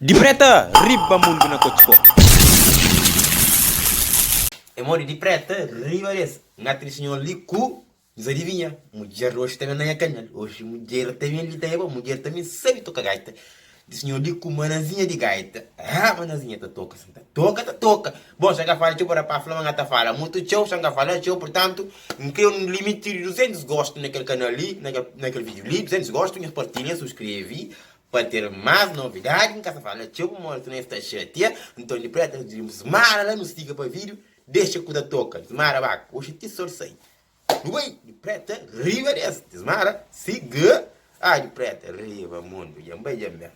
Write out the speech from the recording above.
Di preta, riba mundo na coach. É mori de preta, riba desse. Ngati senhor liku, nos adivinha. Mulher hoje também não é canal. Hoje mulher também ali tem, mulher também sabe tocar gaita. De senhor liku, manazinha de gaita. Ah, manazinha tá toca, santa. Toca, tá toca. Bom, chega fala, tio, para a flama tá fala. Muito tchau, chega fala, tchau, portanto, não crio um limite de 200 gostos naquele canal ali, naquele vídeo ali. 200 gostos, partilhem, subscreve. Para ter mais novidades, em casa fala, tchau, mostra nesta chateia. Então, de preta, dizemos, mara lá, nos siga para vídeo. Deixa que o da toca, desmara vaca. Hoje te sorcei. Ui, de preta, riva desse. Desmara, siga. Ah, de preta, riva, mundo. Yamba, yamba.